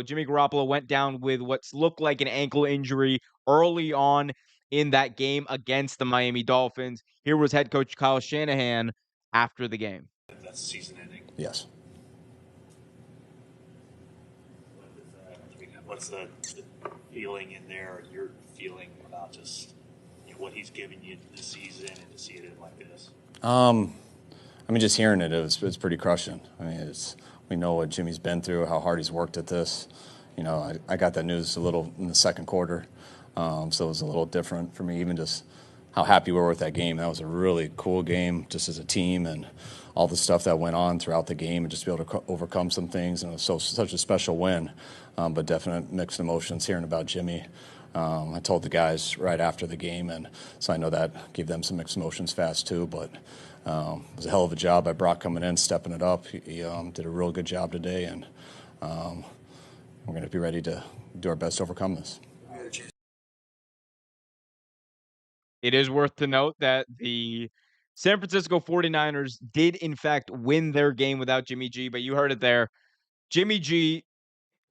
Jimmy Garoppolo went down with what's looked like an ankle injury early on in that game against the Miami Dolphins. Here was head coach Kyle Shanahan after the game. That's season ending. Yes. What's the feeling in there? Your feeling about just what he's given you this season and to see it in like this? I mean, just hearing it's pretty crushing. I mean, we know what Jimmy's been through, how hard he's worked at this. I got that news a little in the second quarter, so it was a little different for me, even just how happy we were with that game. That was a really cool game, just as a team, and all the stuff that went on throughout the game, and just be able to overcome some things, and it was such a special win. But definite mixed emotions hearing about Jimmy. I told the guys right after the game, and so I know that gave them some mixed emotions fast too. But it was a hell of a job by Brock coming in, stepping it up. He did a real good job today, and we're going to be ready to do our best to overcome this. It is worth to note that the San Francisco 49ers did, in fact, win their game without Jimmy G, but you heard it there. Jimmy G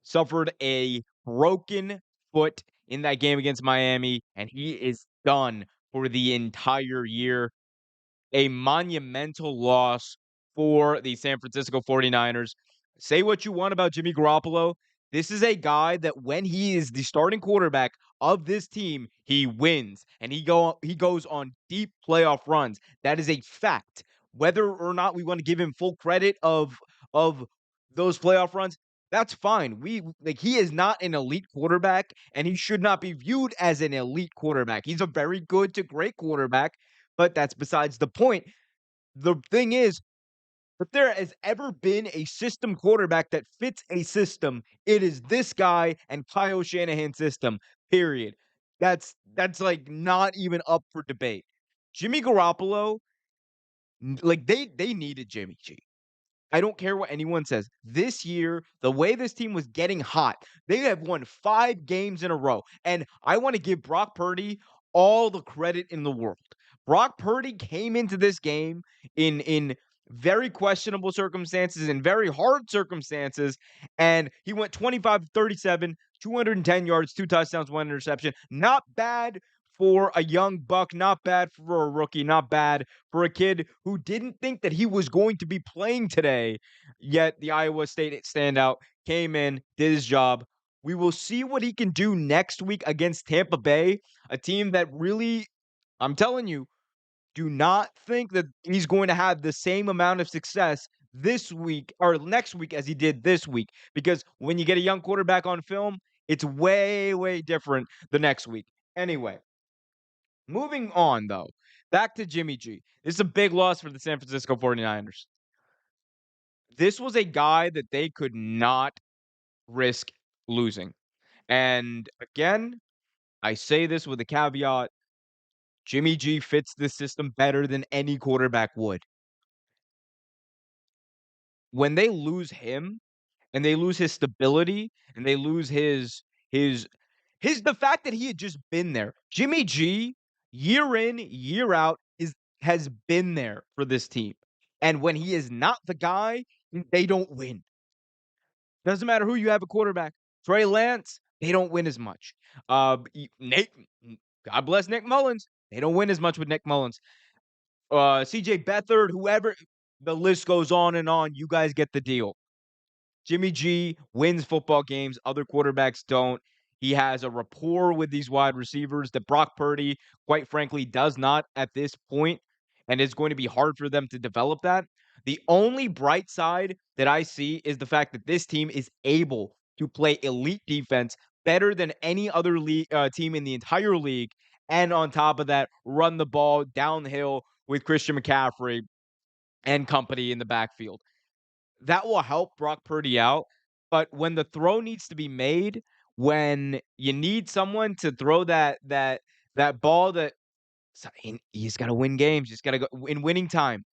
suffered a broken foot in that game against Miami, and he is done for the entire year. A monumental loss for the San Francisco 49ers. Say what you want about Jimmy Garoppolo. This is a guy that when he is the starting quarterback of this team, he wins and he goes on deep playoff runs. That is a fact. Whether or not we want to give him full credit of those playoff runs, that's fine. He is not an elite quarterback and he should not be viewed as an elite quarterback. He's a very good to great quarterback, but that's besides the point. The thing is, if there has ever been a system quarterback that fits a system, it is this guy and Kyle Shanahan's system, period. That's like not even up for debate. Jimmy Garoppolo, like they needed Jimmy G. I don't care what anyone says. This year, the way this team was getting hot, they have won 5 games in a row. And I want to give Brock Purdy all the credit in the world. Brock Purdy came into this game in very questionable circumstances and very hard circumstances, and he went 25-37, 210 yards, 2 touchdowns, 1 interception. Not bad for a young buck, not bad for a rookie, not bad for a kid who didn't think that he was going to be playing today. Yet the Iowa State standout came in, did his job. We will see what he can do next week against Tampa Bay, a team that really, I'm telling you, do not think that he's going to have the same amount of success this week or next week as he did this week. Because when you get a young quarterback on film, it's way, way different the next week. Anyway, moving on, though, back to Jimmy G. This is a big loss for the San Francisco 49ers. This was a guy that they could not risk losing. And again, I say this with a caveat. Jimmy G fits this system better than any quarterback would. When they lose him and they lose his stability and they lose his the fact that he had just been there. Jimmy G, year in, year out, has been there for this team. And when he is not the guy, they don't win. Doesn't matter who you have a quarterback. Trey Lance, they don't win as much. Nate, God bless Nick Mullins. They don't win as much with Nick Mullins. CJ Beathard, whoever, the list goes on and on. You guys get the deal. Jimmy G wins football games. Other quarterbacks don't. He has a rapport with these wide receivers that Brock Purdy, quite frankly, does not at this point, and it's going to be hard for them to develop that. The only bright side that I see is the fact that this team is able to play elite defense better than any other team in the entire league, and on top of that, run the ball downhill with Christian McCaffrey and company in the backfield. That will help Brock Purdy out, but when the throw needs to be made, when you need someone to throw that ball that he's gotta win games, he's gotta go in winning time.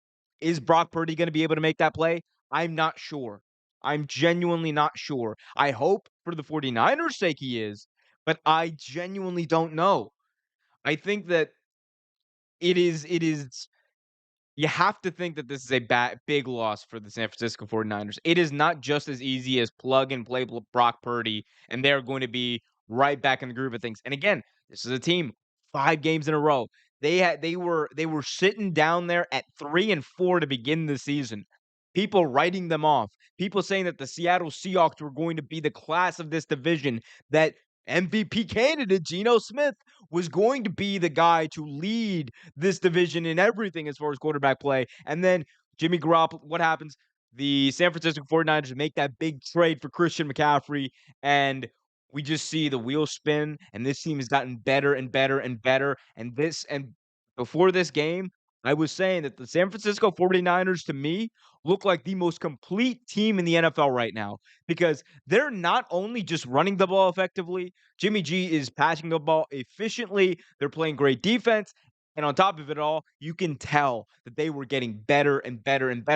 Is Brock Purdy gonna be able to make that play? I'm not sure. I'm genuinely not sure. I hope for the 49ers' sake he is, but I genuinely don't know. I think that it is you have to think that this is a big loss for the San Francisco 49ers. It is not just as easy as plug and play Brock Purdy, and they're going to be right back in the groove of things. And again, this is a team 5 games in a row. They were sitting down there at 3-4 to begin the season. People writing them off. People saying that the Seattle Seahawks were going to be the class of this division, that MVP candidate Geno Smith was going to be the guy to lead this division in everything as far as quarterback play. And then Jimmy Garoppolo, what happens? The San Francisco 49ers make that big trade for Christian McCaffrey, and we just see the wheels spin, and this team has gotten better and better and better. And before this game, I was saying that the San Francisco 49ers to me look like the most complete team in the NFL right now because they're not only just running the ball effectively, Jimmy G is passing the ball efficiently, they're playing great defense, and on top of it all, you can tell that they were getting better and better and better.